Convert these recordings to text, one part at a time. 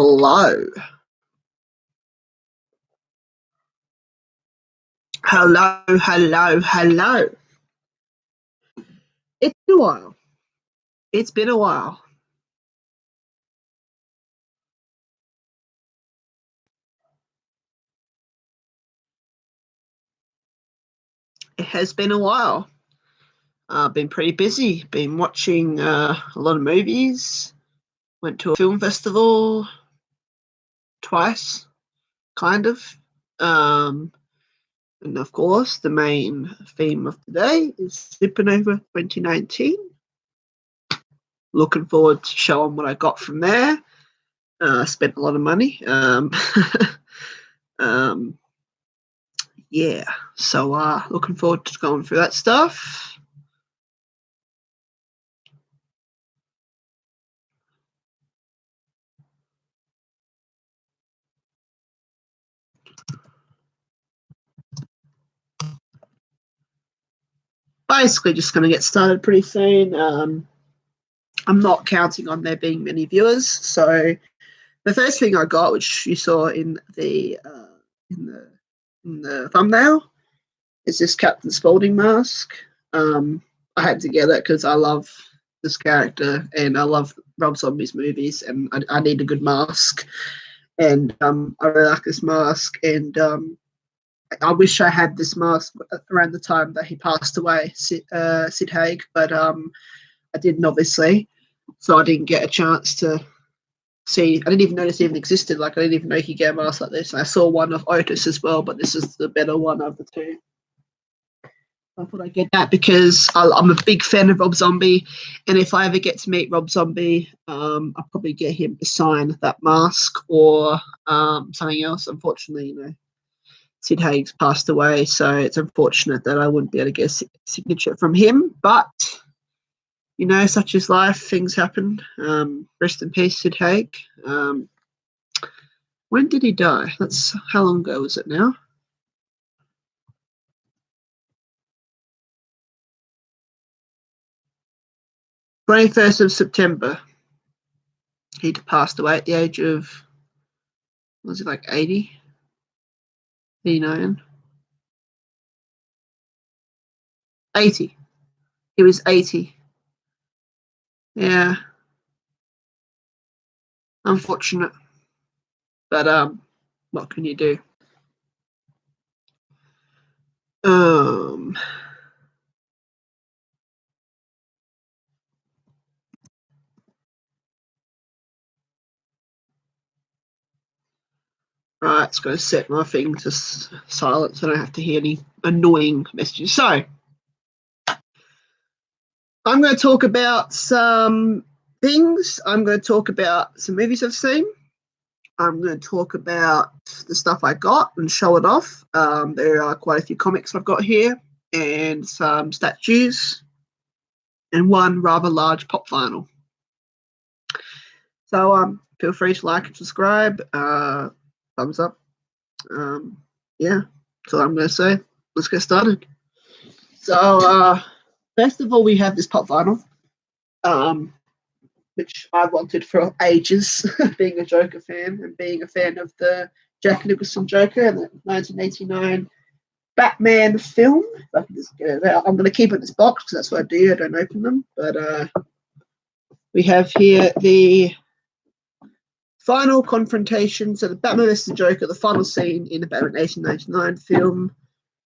Hello. Hello, hello, hello. It's been a while. It's been a while. It has been a while. Been pretty busy. Been watching a lot of movies. Went to a film festival twice, kind of. And of course, the main theme of today is SupaNova 2019. Looking forward to showing what I got from there. Spent a lot of money. Yeah, so looking forward to going through that stuff. Basically, just going to get started pretty soon. I'm not counting on there being many viewers, so the first thing I got, which you saw in the thumbnail, is this Captain Spaulding mask. I had to get it because I love this character and I love Rob Zombie's movies, and I need a good mask. And I really like this mask, and I wish I had this mask around the time that he passed away, Sid Haig, but I didn't, obviously, so I didn't get a chance to see. I didn't even notice it even existed. Like, I didn't even know you could get a mask like this. And I saw one of Otis as well, but this is the better one of the two. I thought I'd get that because I'm a big fan of Rob Zombie, and if I ever get to meet Rob Zombie, I'll probably get him to sign that mask or something else. Unfortunately, Sid Haig's passed away, so it's unfortunate that I wouldn't be able to get a signature from him. But such is life; things happen. Rest in peace, Sid Haig. When did he die? How long ago was it now? 21st of September. He passed away at the age of, was it like 80? 89? 80. He was 80. Yeah. Unfortunate. But what can you do? Right, it's going to set my thing to silent so I don't have to hear any annoying messages. So, I'm going to talk about some things. I'm going to talk about some movies I've seen. I'm going to talk about the stuff I got and show it off. There are quite a few comics I've got here and some statues and one rather large pop vinyl. So feel free to like and subscribe. Thumbs up. Yeah, that's all I'm going to say. Let's get started. So first of all, we have this pop vinyl, which I wanted for ages, being a Joker fan and being a fan of the Jack Nicholson Joker and the 1989 Batman film. If I can just get it out. I'm going to keep it in this box because that's what I do. I don't open them. But we have here the final confrontation. So the Batman vs. the Joker, the final scene in the Batman 1899 film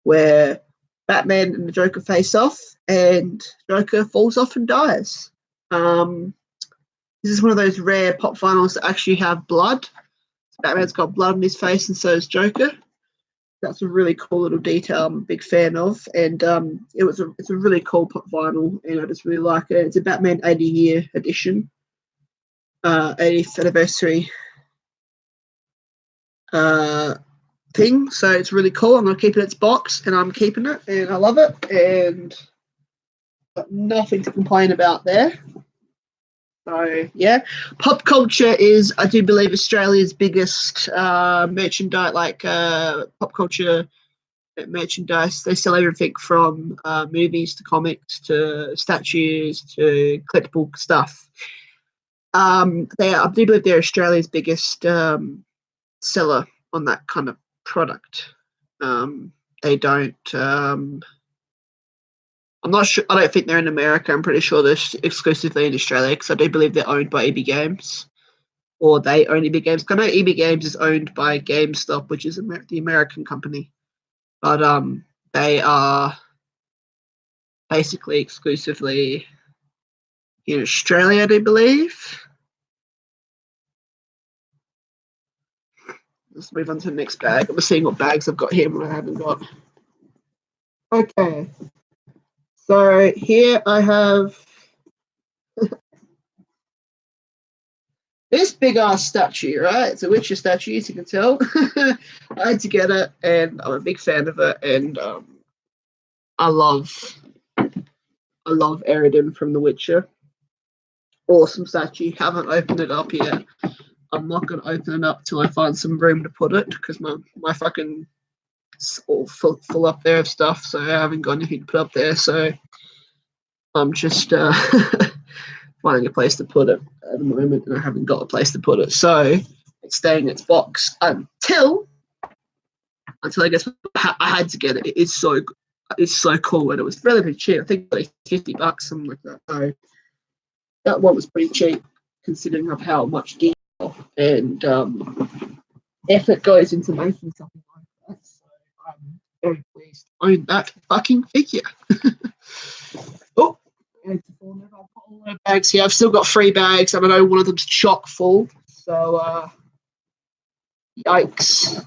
where Batman and the Joker face off and Joker falls off and dies. This is one of those rare pop vinyls that actually have blood. Batman's got blood on his face and so is Joker. That's a really cool little detail I'm a big fan of. And it's a really cool pop vinyl and I just really like it. It's a Batman 80-year edition. 80th anniversary thing, so it's really cool. I'm going to keep it in its box and I'm keeping it and I love it and got nothing to complain about there. So yeah, pop culture is, I do believe, Australia's biggest merchandise, pop culture merchandise. They sell everything from movies to comics to statues to collectible stuff. I do believe they're Australia's biggest seller on that kind of product. They don't. I'm not sure. I don't think they're in America. I'm pretty sure they're exclusively in Australia because I do believe they're owned by EB Games, or they own EB Games. I know EB Games is owned by GameStop, which is the American company, but they are basically exclusively in Australia, I do believe. Let's move on to the next bag. I'm seeing what bags I've got here and what I haven't got. Okay. So here I have this big ass statue, right? It's a Witcher statue, as you can tell. I had to get it, and I'm a big fan of it, and I love Eridan from The Witcher. Awesome statue. Haven't opened it up yet. I'm not going to open it up till I find some room to put it because my fucking it's all full up there of stuff, so I haven't got anything to put up there. So I'm just finding a place to put it at the moment, and I haven't got a place to put it. So it's staying in its box until I guess I had to get it. It's so cool, and it was relatively cheap. I think like $50, something like that. So that one was pretty cheap considering of how much detail and effort goes into making something like that. So I'm very pleased to own that fucking figure. Oh, and I've got all the bags here. I've still got 3 bags. I know one of them's chock full. So yikes.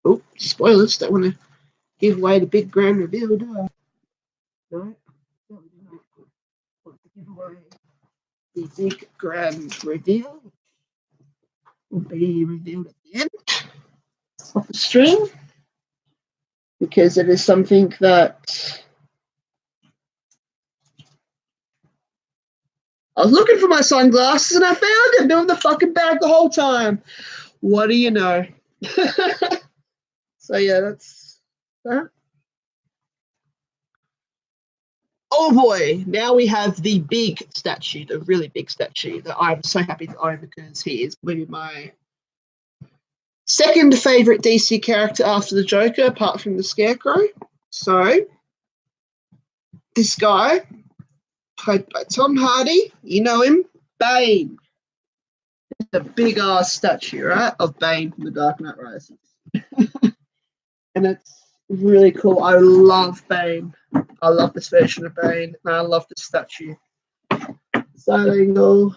Oh, spoilers. Don't want to give away the big grand reveal, do I? No. Want to give away the big grand reveal. Will be revealed at the end of the stream because it is something that I was looking for my sunglasses and I found them. They're in the fucking bag the whole time. What do you know? So yeah, that's that. Oh boy, now we have the big statue, the really big statue that I'm so happy to own because he is maybe my second favourite DC character after the Joker, apart from the Scarecrow. So this guy, played by Tom Hardy, you know him, Bane. The big ass statue, right, of Bane from The Dark Knight Rises. And it's really cool. I love Bane. I love this version of Bane, and I love the statue. Side angle.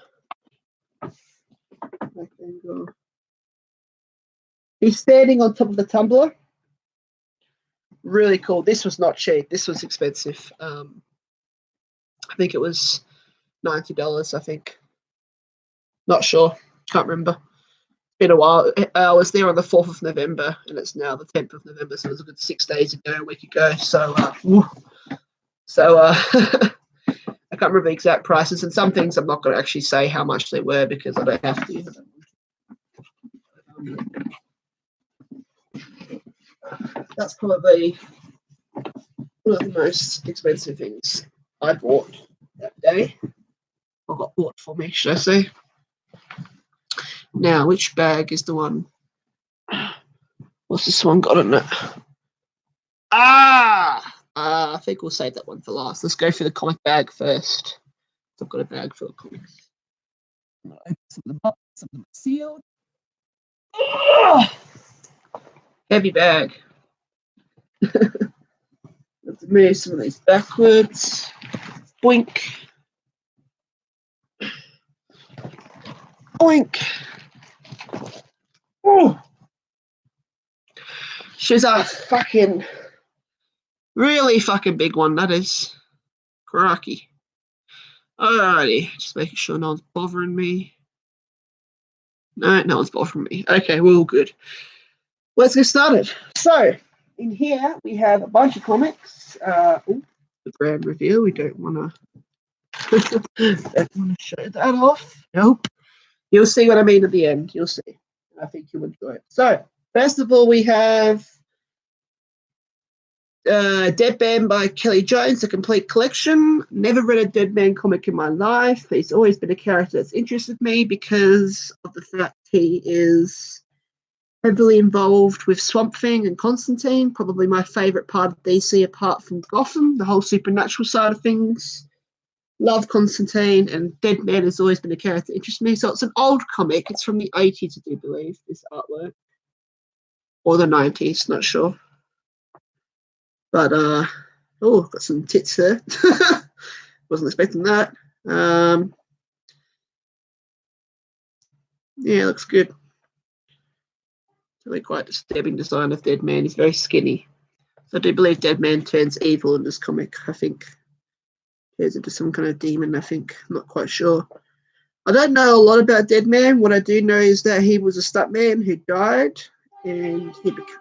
Back angle. He's standing on top of the tumbler. Really cool. This was not cheap. This was expensive. I think it was $90, I think. Not sure. Can't remember. It's been a while. I was there on the 4th of November, and it's now the 10th of November, so it was a good 6 days ago, a week ago. So I can't remember the exact prices, and some things I'm not going to actually say how much they were because I don't have to. That's probably one of the most expensive things I bought that day. Or got bought for me, should I say. Now, which bag is the one? What's this one got in it? I think we'll save that one for last. Let's go for the comic bag first. I've got a bag full of comics. I'm going to open some of them up. Some of them are sealed. Heavy bag. Let's move some of these backwards. Boink. Boink. Oh. She's a fucking, really fucking big one, that is. Crikey. Alrighty, just making sure no one's bothering me. No, no one's bothering me. Okay, we're all good. Let's get started. So, in here we have a bunch of comics. The grand reveal. We don't want to show that off. Nope. You'll see what I mean at the end. You'll see. I think you'll enjoy it. So, first of all, we have Dead Man by Kelly Jones, a complete collection. Never read a Dead Man comic in my life. He's always been a character that's interested me because of the fact he is heavily involved with Swamp Thing and Constantine, probably my favourite part of DC apart from Gotham, the whole supernatural side of things. Love Constantine, and Dead Man has always been a character that interests me. So it's an old comic. It's from the 80s, I do believe, this artwork. Or the 90s, not sure. But, oh, got some tits there. Wasn't expecting that. Yeah, looks good. Really quite disturbing design of Dead Man. He's very skinny. So I do believe Dead Man turns evil in this comic, I think. Turns into some kind of demon, I think. I'm not quite sure. I don't know a lot about Dead Man. What I do know is that he was a stuntman who died, and he became...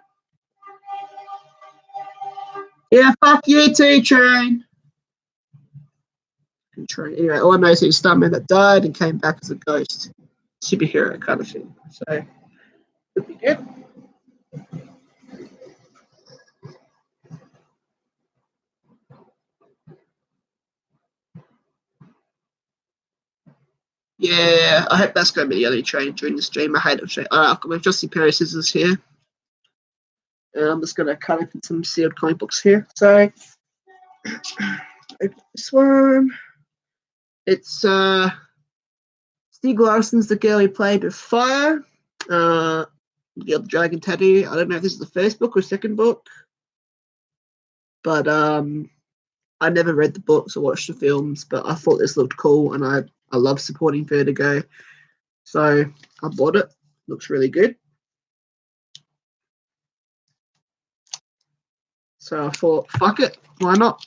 Yeah, fuck you too, Train. Anyway, all I know is he's a stuntman that died and came back as a ghost. Superhero kind of thing. So, could be good. Yeah, I hope that's going to be the only train during the stream. I hate it. I've got my Jossie pair of scissors here. And I'm just going to cut open some sealed comic books here. So, this one. It's Stieg Larsson's the girl who played with fire. The other dragon tattoo. I don't know if this is the first book or second book. But I never read the books or watched the films, but I thought this looked cool, and I love supporting Vertigo. So I bought it. Looks really good. So I thought, fuck it, why not?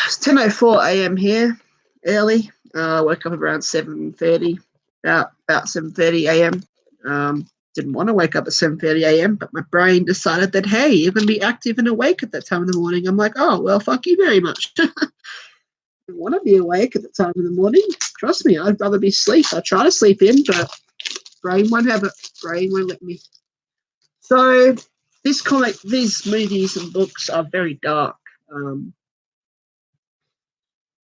It's 10:04 a.m. here, early. I woke up around 7:30, about 7:30 a.m. Didn't want to wake up at 7:30 a.m., but my brain decided that, hey, you're going to be active and awake at that time in the morning. I'm like, oh, well, fuck you very much. I want to be awake at the time in the morning. Trust me, I'd rather be asleep. I try to sleep in, but brain won't have it. Brain won't let me. So this comic, these movies and books are very dark.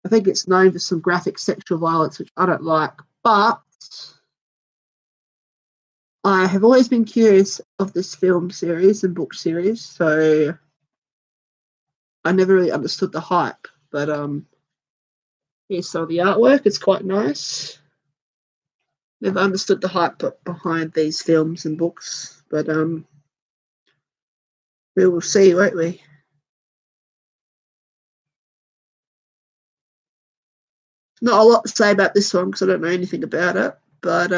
I think it's known for some graphic sexual violence, which I don't like, but I have always been curious of this film series and book series, so I never really understood the hype. But here's some of the artwork. It's quite nice. Never understood the hype behind these films and books, but we will see, won't we? Not a lot to say about this one because I don't know anything about it, but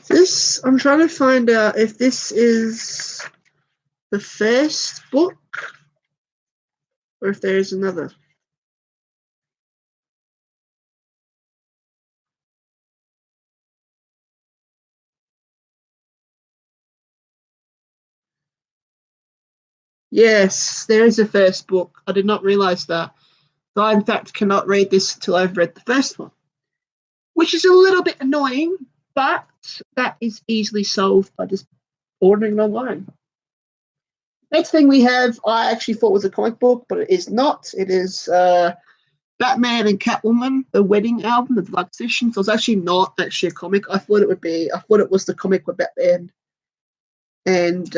this, I'm trying to find out if this is the first book or if there is another. Yes, there is a first book. I did not realise that. So I, in fact, cannot read this until I've read the first one, which is a little bit annoying, but that is easily solved by just ordering online. Next thing we have, I actually thought was a comic book, but it is not. It is Batman and Catwoman, the wedding album, the deluxe edition. So it's actually not actually a comic. I thought it would be. I thought it was the comic where Batman and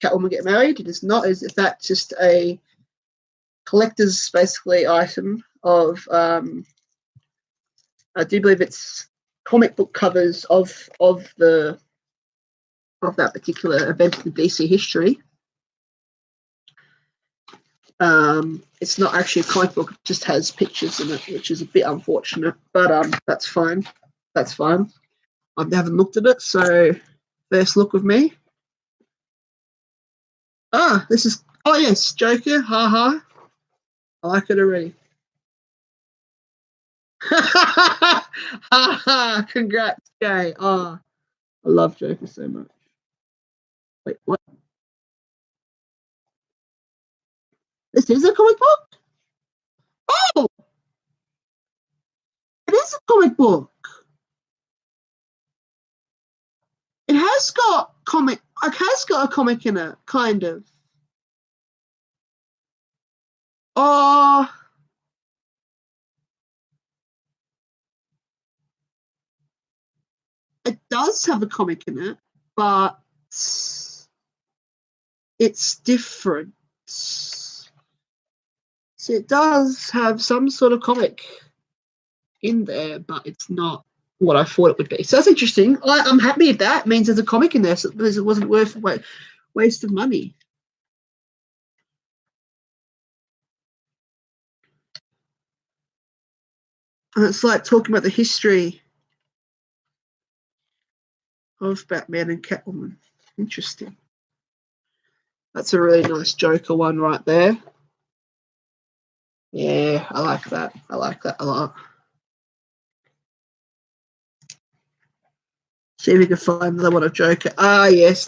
Catwoman get married. It is not. It is in fact just a collector's basically item of. I do believe it's comic book covers of that particular event in DC history. It's not actually a comic book; it just has pictures in it, which is a bit unfortunate. But that's fine. That's fine. I haven't looked at it, so first look with me. This is. Oh yes, Joker. Ha ha. I like it already. Ha ha! Congrats, Jay. Oh, I love Joker so much. Wait, what? This is a comic book? Oh, it is a comic book. It has got comic. It has got a comic in it, kind of. Oh, it does have a comic in it, but it's different. So it does have some sort of comic in there, but it's not what I thought it would be. So that's interesting. I'm happy if that means there's a comic in there, so because it wasn't worth waste of money. And it's like talking about the history of Batman and Catwoman. Interesting. That's a really nice Joker one right there. Yeah, I like that. I like that a lot. See if we can find another one of Joker. Ah, yes.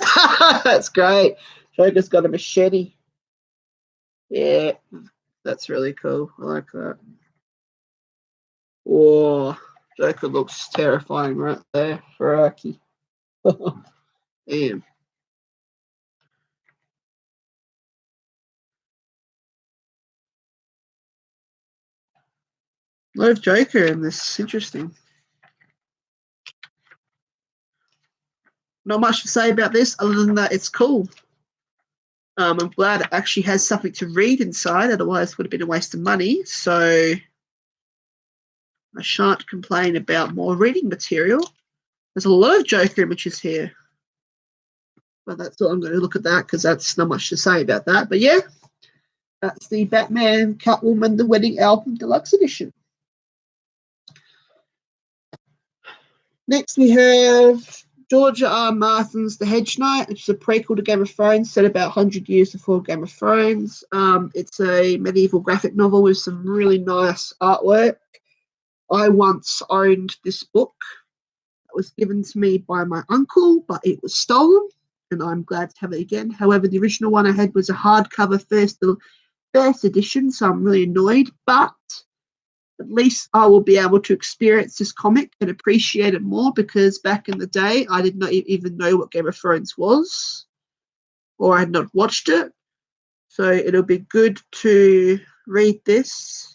That's great. Joker's got a machete. Yeah, that's really cool. I like that. Whoa, Joker looks terrifying right there. Ferraki. Damn. A lot of Joker in this. Interesting. Not much to say about this other than that it's cool. I'm glad it actually has something to read inside, otherwise it would have been a waste of money. So I shan't complain about more reading material. There's a lot of Joker images here. But that's all I'm going to look at that because that's not much to say about that. But yeah, that's the Batman Catwoman The Wedding Album Deluxe Edition. Next we have George R. Martin's The Hedge Knight, which is a prequel to Game of Thrones, set about 100 years before Game of Thrones. It's a medieval graphic novel with some really nice artwork. I once owned this book. It was given to me by my uncle, but it was stolen, and I'm glad to have it again. However, the original one I had was a hardcover first edition, so I'm really annoyed, but at least I will be able to experience this comic and appreciate it more, because back in the day, I did not even know what Game of Thrones was, or I had not watched it. So it'll be good to read this.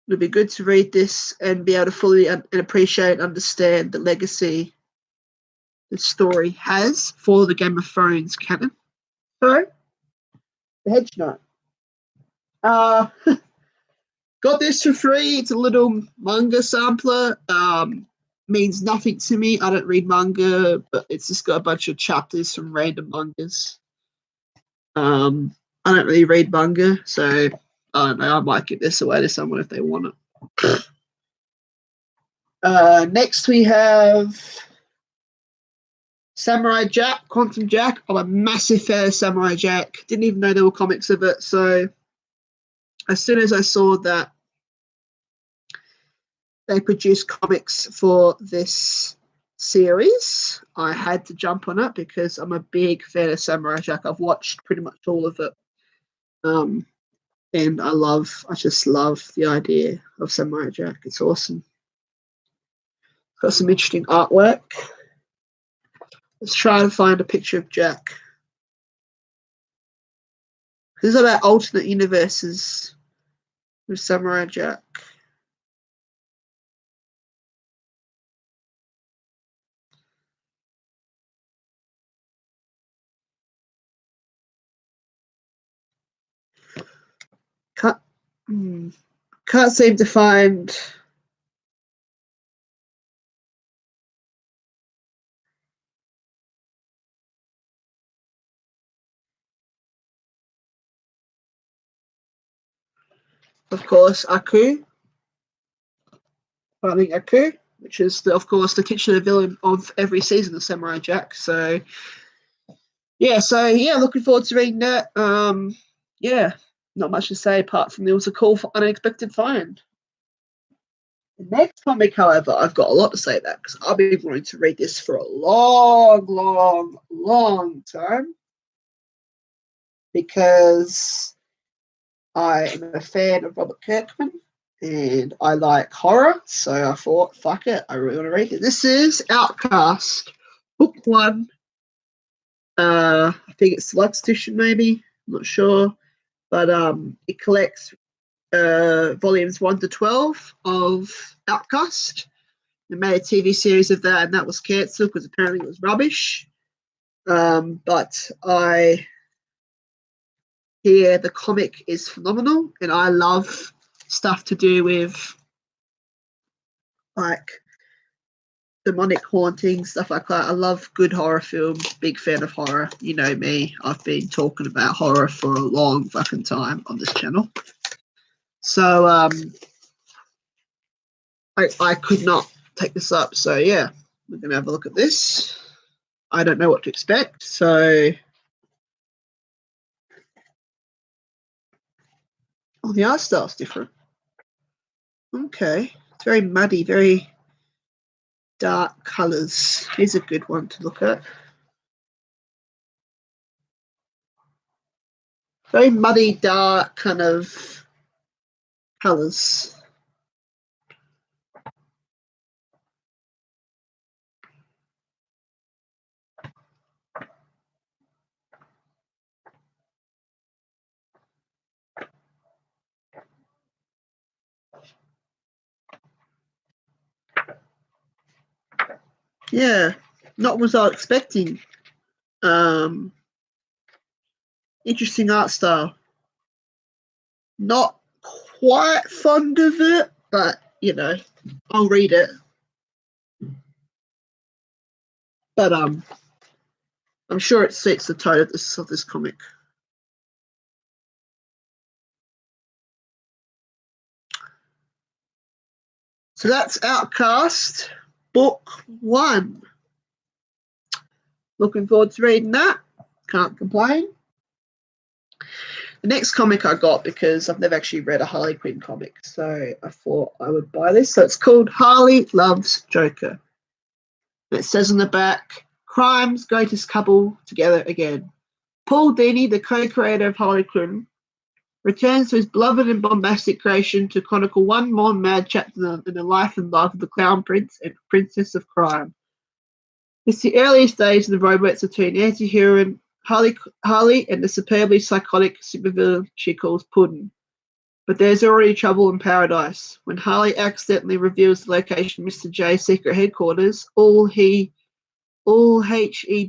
It'll be good to read this and be able to fully appreciate and understand the legacy the story has for the Game of Thrones canon. So, The Hedge Knight. Got this for free. It's a little manga sampler. Means nothing to me. I don't read manga, but it's just got a bunch of chapters from random mangas. I don't really read manga, so I don't know. I might give this away to someone if they want it. Next we have Samurai Jack, Quantum Jack. I'm a massive fan of Samurai Jack. Didn't even know there were comics of it. So as soon as I saw that they produced comics for this series, I had to jump on it because I'm a big fan of Samurai Jack. I've watched pretty much all of it. And I just love the idea of Samurai Jack. It's awesome. Got some interesting artwork. Let's try and find a picture of Jack. This is about alternate universes with Samurai Jack. Can't seem to find. Of course, Aku. Finding Aku, which is, of course, the titular villain of every season of Samurai Jack. So, yeah, looking forward to reading that. Yeah, not much to say apart from it was a cool, unexpected find. The next comic, however, I've got a lot to say about because I've been wanting to read this for a long, long, long time because I am a fan of Robert Kirkman and I like horror, so I thought, fuck it, I really want to read it. This is Outcast, book one. I think it's deluxe edition, maybe. I'm not sure, but it collects volumes 1 to 12 of Outcast. They made a TV series of that, and that was cancelled because apparently it was rubbish. But I hear the comic is phenomenal, and I love stuff to do with like demonic hauntings, stuff like that. I love good horror films. Big fan of horror. You know me. I've been talking about horror for a long fucking time on this channel. So I could not take this up. So yeah, we're gonna have a look at this. I don't know what to expect. So oh, the art style's different. Okay, it's very muddy, very dark colours. Here's a good one to look at. Very muddy, dark kind of colours. Yeah, not what I was expecting. Um, Interesting art style. Not quite fond of it, but you know, I'll read it. But I'm sure it suits the tone of this comic. So that's Outcast, book one. Looking forward to reading that. Can't complain. The next comic I got because I've never actually read a Harley Quinn comic, so I thought I would buy this. So it's called Harley Loves Joker. And it says on the back, crime's greatest couple together again. Paul Dini, the co-creator of Harley Quinn, returns to his beloved and bombastic creation to chronicle one more mad chapter in the life and love of the Clown Prince and Princess of Crime. It's the earliest days of the romance between anti-hero Harley and the superbly psychotic supervillain she calls Puddin. But there's already trouble in paradise. When Harley accidentally reveals the location of Mr. J's secret headquarters, all HE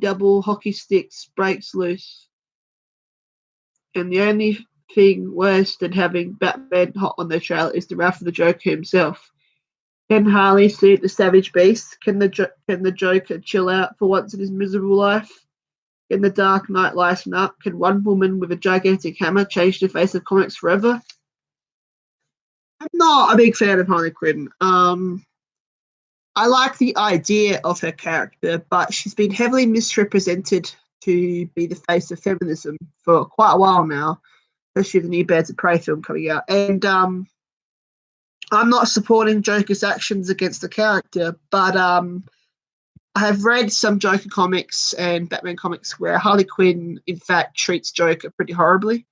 double hockey sticks breaks loose. And the only thing worse than having Batman hot on their trail is the wrath of the Joker himself. Can Harley suit the savage beast? Can the Joker chill out for once in his miserable life? Can the Dark Knight lighten up? Can one woman with a gigantic hammer change the face of comics forever? I'm not a big fan of Harley Quinn. I like the idea of her character, but she's been heavily misrepresented to be the face of feminism for quite a while now, especially the new Birds of Prey film coming out. And I'm not supporting Joker's actions against the character, but I have read some Joker comics and Batman comics where Harley Quinn, in fact, treats Joker pretty horribly.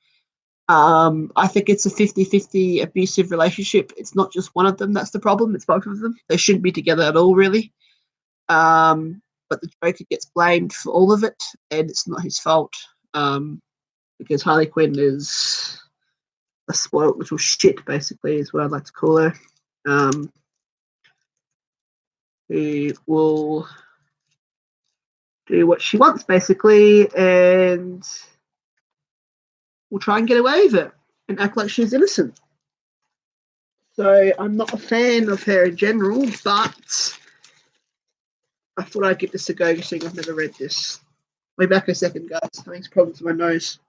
I think it's a 50-50 abusive relationship. It's not just one of them that's the problem, it's both of them. They shouldn't be together at all, really. But the Joker gets blamed for all of it, and it's not his fault because Harley Quinn is a spoiled little shit, basically, is what I'd like to call her. Who will do what she wants, basically, and will try and get away with it and act like she's innocent. So I'm not a fan of her in general, but I thought I'd give this a go, seeing I've never read this. Way back a second, guys. I think it's problems with my nose.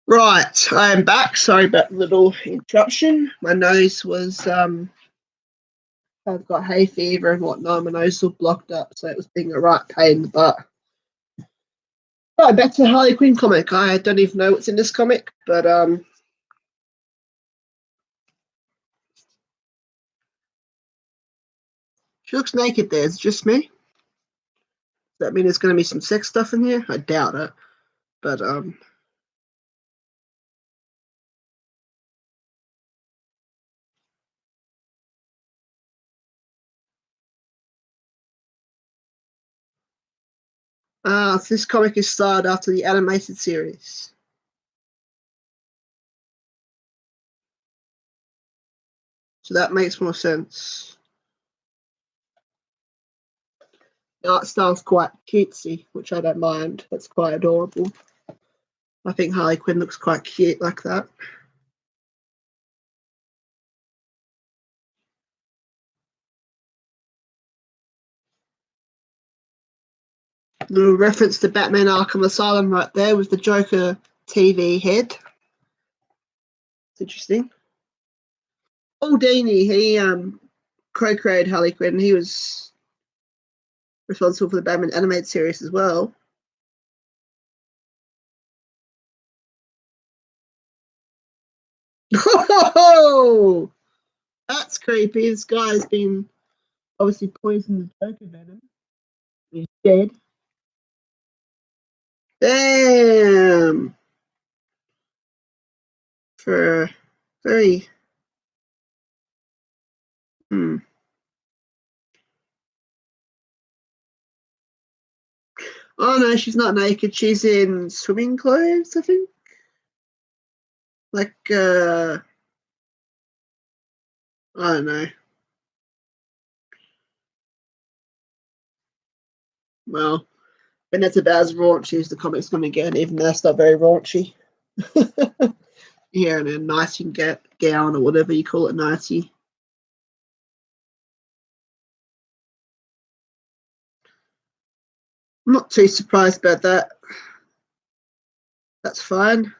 Right, I am back. Sorry about the little interruption. My nose was I've got hay fever and whatnot. My nose was blocked up, so it was being a right pain in the butt. Right, back to the Harley Quinn comic. I don't even know what's in this comic, but she looks naked there. Is it just me? Does that mean there's going to be some sex stuff in here? I doubt it, but so this comic is started after the animated series. So that makes more sense. The art style's quite cutesy, which I don't mind. That's quite adorable. I think Harley Quinn looks quite cute like that. Little reference to Batman Arkham Asylum right there with the Joker TV head. It's interesting. Paul Dini, he co-created Harley Quinn. He was responsible for the Batman animated series as well. Oh, that's creepy. This guy's been obviously poisoned the Joker venom. He's dead. Damn. For very. Hmm. Oh no, she's not naked. She's in swimming clothes, I think. Like, I don't know. Well, and that's about as raunchy as the comic's going to get, even though that's not very raunchy. Yeah, and a nighting gown or whatever you call it, nighty. I'm not too surprised about that. That's fine.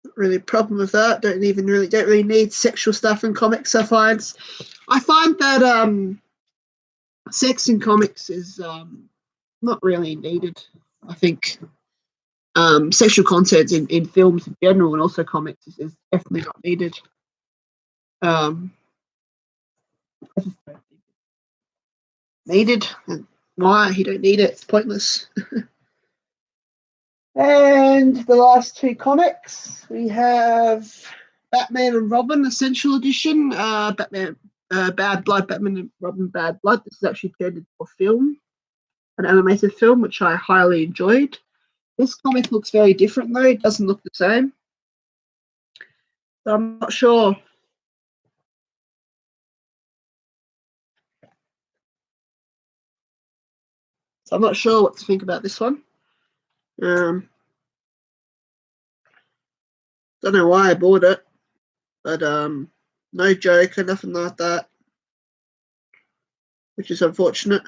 Not really a problem with that. Don't really need sexual stuff in comics. I find that sex in comics is not really needed. I think sexual content in films in general and also comics is definitely not needed. Um, needed. And why? You don't need it. It's pointless. And the last two comics, we have Batman and Robin Essential Edition, Batman Bad Blood, Batman and Robin Bad Blood. This is actually turned into a film, an animated film, which I highly enjoyed. This comic looks very different though. It doesn't look the same. So I'm not sure. So I'm not sure what to think about this one. Don't know why I bought it, but no Joker, nothing like that, which is unfortunate.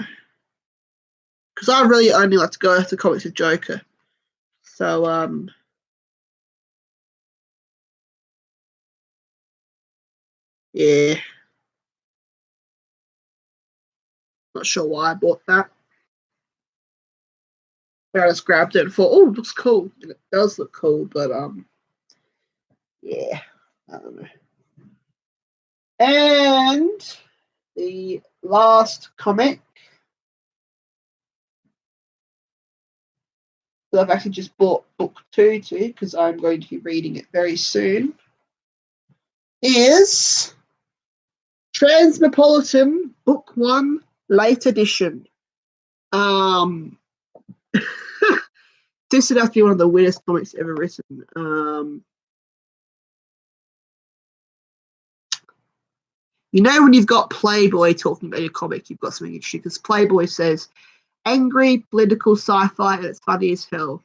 Because I really only like to go after comics with Joker. So yeah, not sure why I bought that. But I just grabbed it and thought, oh, it looks cool. And it does look cool, but yeah, I don't know. And the last comic that I've actually just bought book two to because I'm going to be reading it very soon is Transmetropolitan Book One Late Edition. Um, this would have to be one of the weirdest comics ever written. You know when you've got Playboy talking about your comic, you've got something interesting because Playboy says angry political sci-fi and it's funny as hell.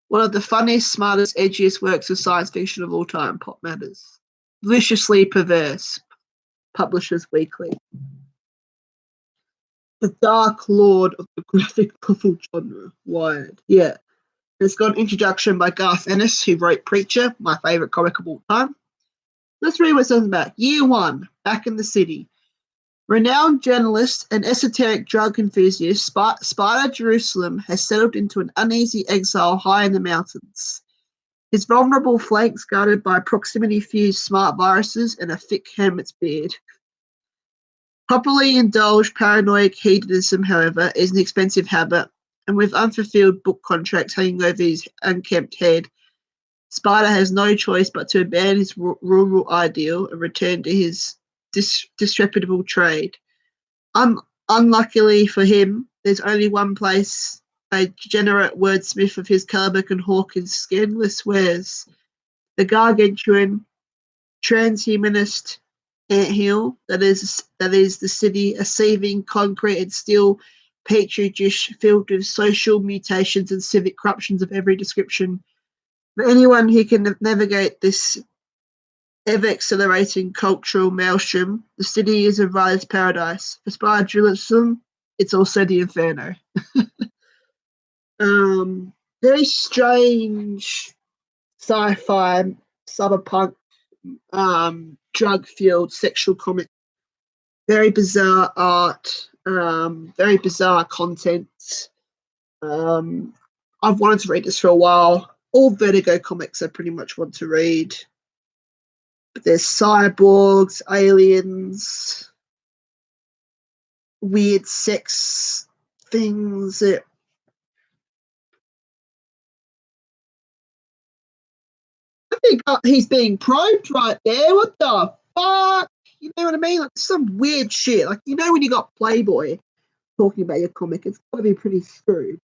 One of the funniest, smartest, edgiest works of science fiction of all time, Pop Matters. Deliciously perverse. Publishers Weekly. The Dark Lord of the graphic novel genre. Wired. Yeah. It's got an introduction by Garth Ennis, who wrote Preacher, my favourite comic of all time. Let's read what it says about Year 1, back in the city. Renowned journalist and esoteric drug enthusiast Spider Jerusalem has settled into an uneasy exile high in the mountains. His vulnerable flanks guarded by proximity-fused smart viruses and a thick hermit's beard. Properly indulged paranoid hedonism, however, is an expensive habit, and with unfulfilled book contracts hanging over his unkempt head, Spider has no choice but to abandon his rural ideal and return to his disreputable trade. Unluckily for him, there's only one place a degenerate wordsmith of his caliber can hawk his scandalous wares: the gargantuan transhumanist anthill that is the city, a seething concrete and steel petri dish filled with social mutations and civic corruptions of every description. For anyone who can navigate this ever-accelerating cultural maelstrom, the city is a rider's paradise. For Spider Jerusalem, it's also the inferno. Very strange sci-fi, cyberpunk, drug-fueled sexual comic. Very bizarre art, very bizarre content. I've wanted to read this for a while. All Vertigo comics I pretty much want to read. But there's cyborgs, aliens, weird sex things. I think he's being probed right there. What the fuck? You know what I mean? Like some weird shit. Like, you know, when you got Playboy talking about your comic, it's got to be pretty screwed.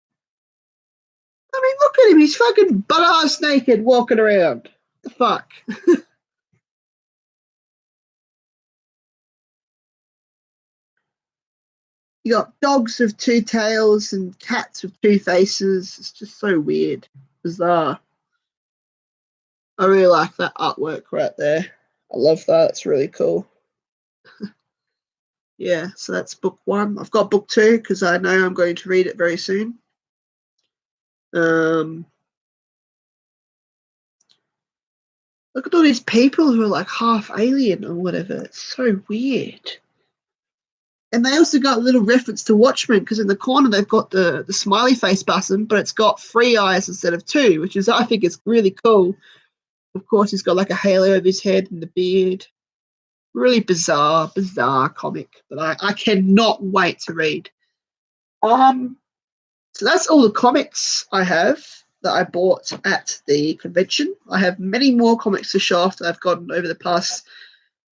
I mean, look at him. He's fucking butt-ass naked walking around. What the fuck? You got dogs with two tails and cats with two faces. It's just so weird. Bizarre. I really like that artwork right there. I love that. It's really cool. Yeah, so that's book 1. I've got book 2 because I know I'm going to read it very soon. Look at all these people who are like half alien or whatever. It's so weird. And they also got a little reference to Watchmen because in the corner they've got the smiley face button, but it's got 3 eyes instead of 2, which is, I think, is really cool. Of course, he's got like a halo over his head and the beard. Really bizarre comic, but I cannot wait to read. So that's all the comics I have that I bought at the convention. I have many more comics to show off that I've gotten over the past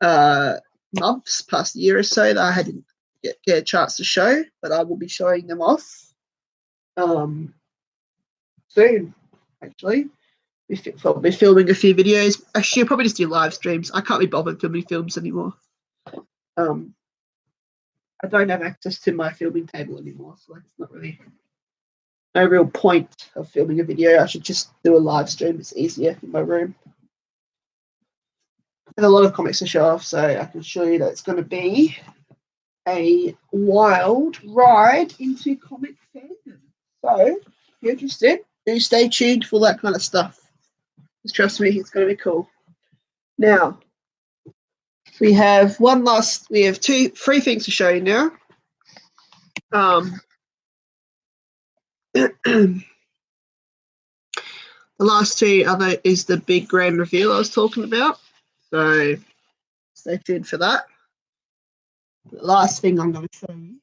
months, past year or so that I hadn't get a chance to show, but I will be showing them off soon, actually. I'll be filming a few videos. Actually, I'll probably just do live streams. I can't be bothered filming films anymore. I don't have access to my filming table anymore, so it's not really no real point of filming a video. I should just do a live stream. It's easier in my room. And a lot of comics to show off, so I can show you that it's going to be a wild ride into comic fandom. So, if you're interested, do stay tuned for that kind of stuff. Just trust me, it's going to be cool. Now, we have 3 things to show you now. The last 2 is the big grand reveal I was talking about. So stay tuned for that. The last thing I'm going to show you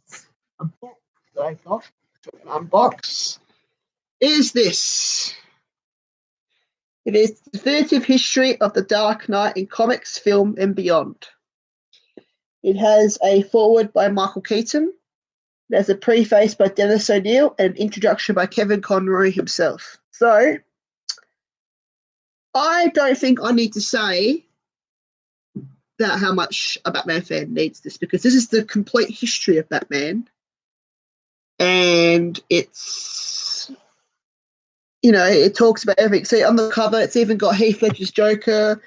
is a book that I got to unbox. Is this? It is the definitive history of the Dark Knight in comics, film, and beyond. It has a foreword by Michael Keaton. It has a preface by Dennis O'Neil and an introduction by Kevin Conroy himself. So, I don't think I need to say that how much a Batman fan needs this, because this is the complete history of Batman. And it's, you know, it talks about everything. See, on the cover, it's even got Heath Ledger's Joker,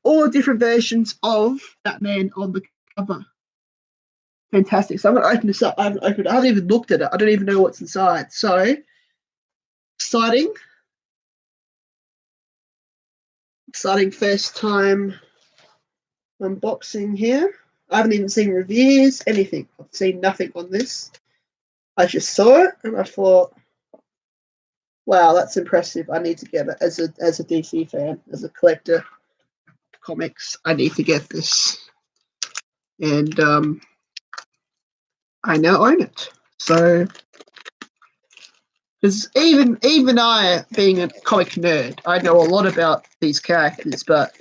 all different versions of Batman on the cover. Fantastic. So I'm going to open this up. I haven't even looked at it. I don't even know what's inside. So exciting. Exciting first time unboxing here. I haven't even seen reviews, anything. I've seen nothing on this. I just saw it and I thought, wow, that's impressive. I need to get it as a DC fan, as a collector of comics. I need to get this, and I now own it. So, because even I, being a comic nerd, I know a lot about these characters, but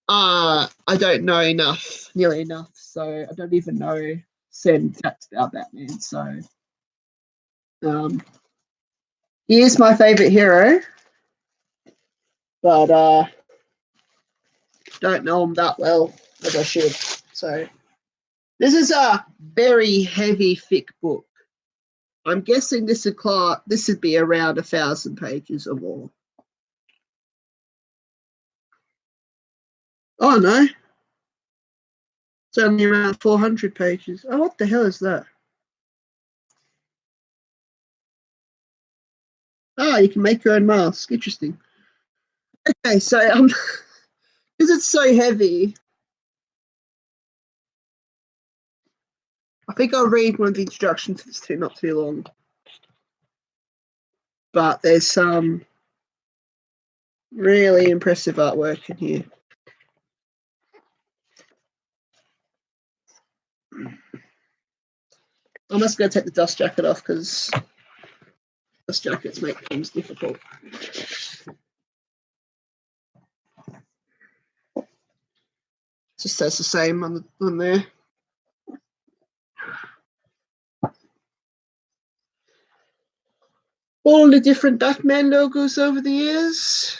I don't know nearly enough. So I don't even know certain facts about Batman. So he is my favorite hero, but don't know him that well as I should. So this is a very heavy, thick book. I'm guessing this would be around 1,000 pages or more. Oh no, it's only around 400 pages. Oh, what the hell is that? Ah, you can make your own mask. Interesting. Okay, so because it's so heavy, I think I'll read one of the instructions. It's not too long, but there's some really impressive artwork in here. I'm just going to take the dust jacket off because dust jackets make things difficult. Just says the same on there. All the different Batman logos over the years.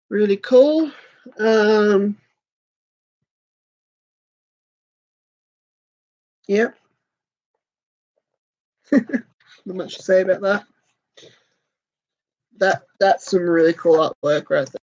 Really cool. Yep. Not much to say about that. That's some really cool artwork right there.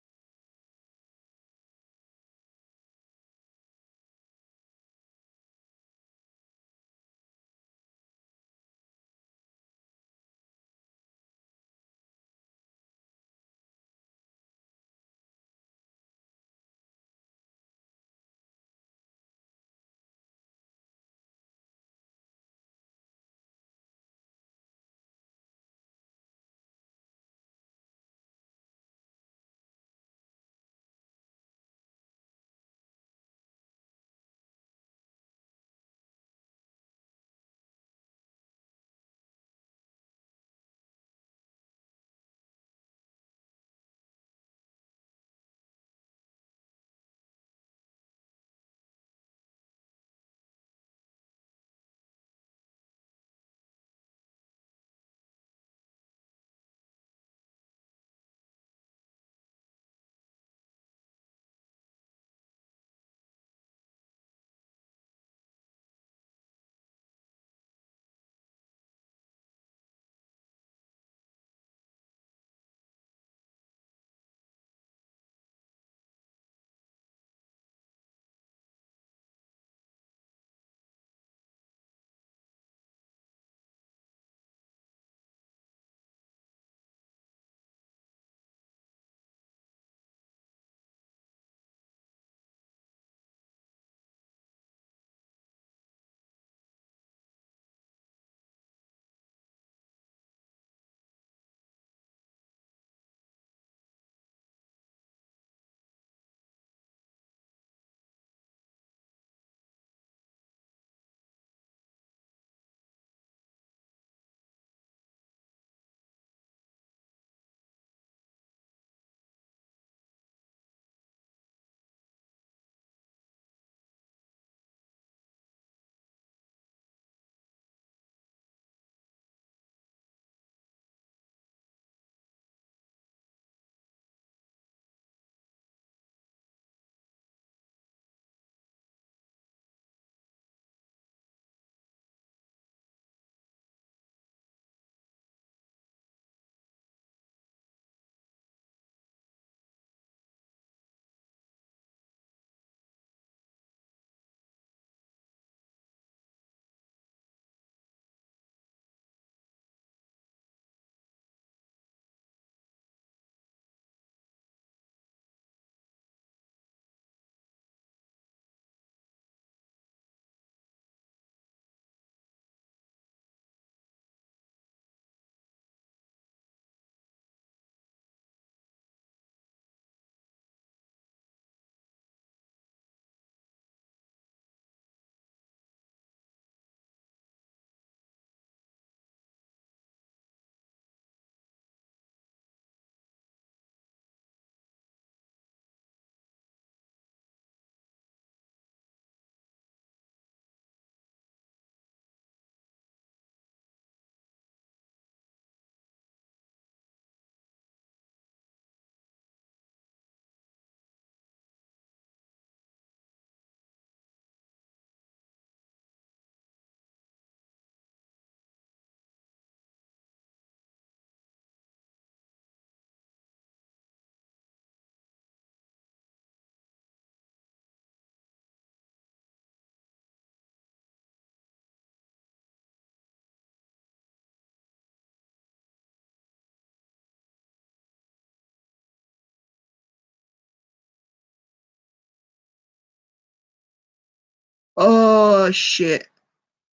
Oh shit.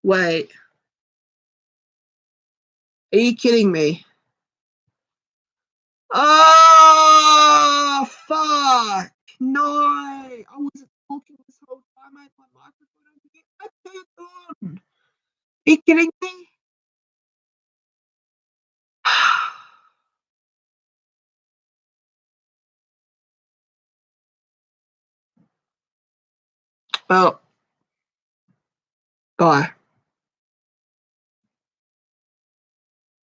Wait. Are you kidding me? Oh fuck. No. I wasn't talking this whole time. I had my microphone over here. I turned on. Are you kidding me? Well, guy.